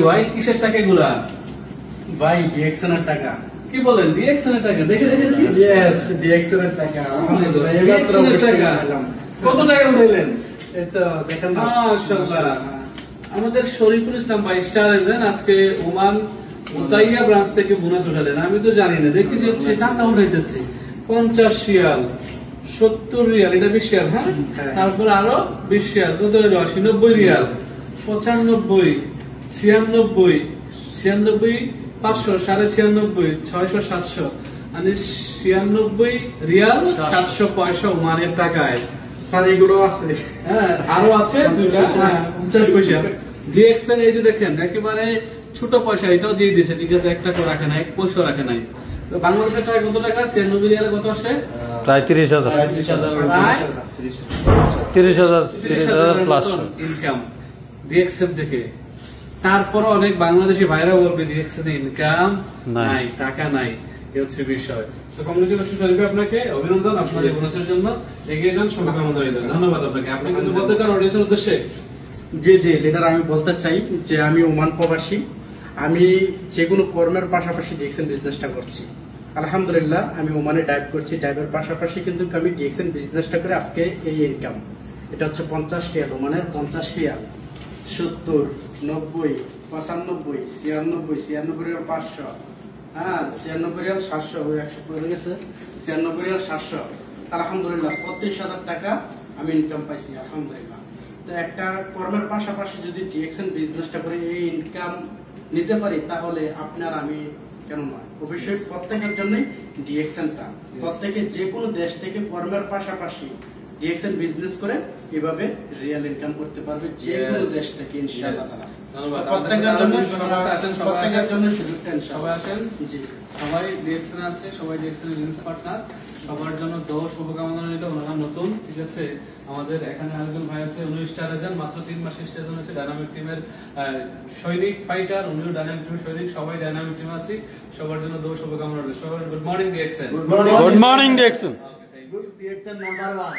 ভাই কিসের টাকা এগুলা? ভাই ডিএক্সএন এর টাকা। কি বলেন ডিএক্সএন এর টাকা? দেখে দেখে দেখে ইয়েস ডিএক্সএন এর টাকা। ডিএক্সএন এর টাকা কত টাকা উঠাইলেন? এই তো দেখেন না মাশাআল্লাহ। আমাদের শরীফুল ইসলাম ভাই স্টার এজেন্ট আজকে ওমান উতাইয়া ব্রাঞ্চ থেকে বোনাস উঠালেন। আমি তো জানি না, দেখি যে সে টাকা উঠাইতেছে 50 রিয়াল 70 রিয়াল, এটা 20 রিয়াল। হ্যাঁ, তারপর আরো 20 রিয়াল, কত হলো? 80 90 রিয়াল, 95 96 96 500 96 600 700 মানে 96 রিয়াল 700 পয়সা ওমানের টাকায়। স্যার এগুলো আছে। হ্যাঁ আরো আছে দুইটা 50 পয়সা ডিএক্সএল। এই যে দেখেন একেবারে ছোট পয়সা, এটাও দিয়ে দিয়েছে, ঠিক আছে, 1 টাকা রাখে নাই, 1 পয়সা রাখে নাই। তো বাংলাদেশের টাকা কত টাকা? 96 রিয়ালে কত আসে? প্রায় 30,000 প্লাস ইনকাম ডিএক্সএল থেকে। তারপর অনেক বাংলাদেশি ভাইরা বলবে ডিএক্সএল ইনকাম নাই, টাকা নাই, এই হচ্ছে বিষয়। সো কংগ্রেচুলেশন শরীফ, আপনাকে অভিনন্দন আপনার এই বোনাসের জন্য। এগিয়ে যান, শুভকামনা রইল। ধন্যবাদ আপনাকে। আপনি কিছু বলতে চান অডিয়েন্সের উদ্দেশ্যে? জি জি লিডার, আমি বলতে চাই যে আমি ওমান প্রবাসী, আমি যে কোনো কর্মের পাশাপাশি ডিএক্সএন বিজনেসটা করছি। আলহামদুলিল্লাহ আমি ওমানে ডাইভ করছি, ডাইভের পাশাপাশি কিন্তু আমি ডিএক্সএন বিজনেসটা করে আজকে এই ইনকাম। এটা হচ্ছে 50 রিয়াল, ওমানের 50 রিয়াল 70 90 95 96 96 রিয়াল 500, হ্যাঁ 96 রিয়াল 700, 100 পড়ে গেছে, 96 রিয়াল 700। আলহামদুলিল্লাহ 35,000 টাকা আমি ইনকাম পাইছি আলহামদুলিল্লাহ। তো একটা কর্মের পাশাপাশি যদি ডিএক্সএন বিজনেসটা করে এই ইনকাম নিতে পারি তাহলে আপনার আমি কেন নয়। অবশ্যই প্রত্যেকের জন্যই ডিএক্সএনটা, প্রত্যেকে যে কোনো দেশ থেকে কর্মের পাশাপাশি ডিএক্সএন বিজনেস করে এভাবে রিয়েল ইনকাম করতে পারবে যে কোনো দেশ থেকে ইনশাআল্লাহ। প্রত্যেকের জন্য প্রত্যেকের জন্য সুযোগটা সবাই আসেন, জি সবাই ডিএক্সএন আছে, সবাই ডিএক্সএন এর বিজনেস পার্টনার, সবার জন্য দোয়া শুভকামনা রইল। ওনারা নতুন, ঠিক আছে। আমাদের এখানে আরেকজন ভাই আছে, উনি স্টার এজেন্ট, মাত্র 3 মাসে স্টার এজেন্ট হয়েছে, ডায়নামিক টিমের সৈনিক ফাইটার, উনিও ডায়নামিক টিমের সৈনিক, সবাই ডায়নামিক টিমে আছি। সবার জন্য দোয়া শুভকামনা রইল। সবার good morning DXN. Good morning DXN. Okay, thank you. DXN number 1।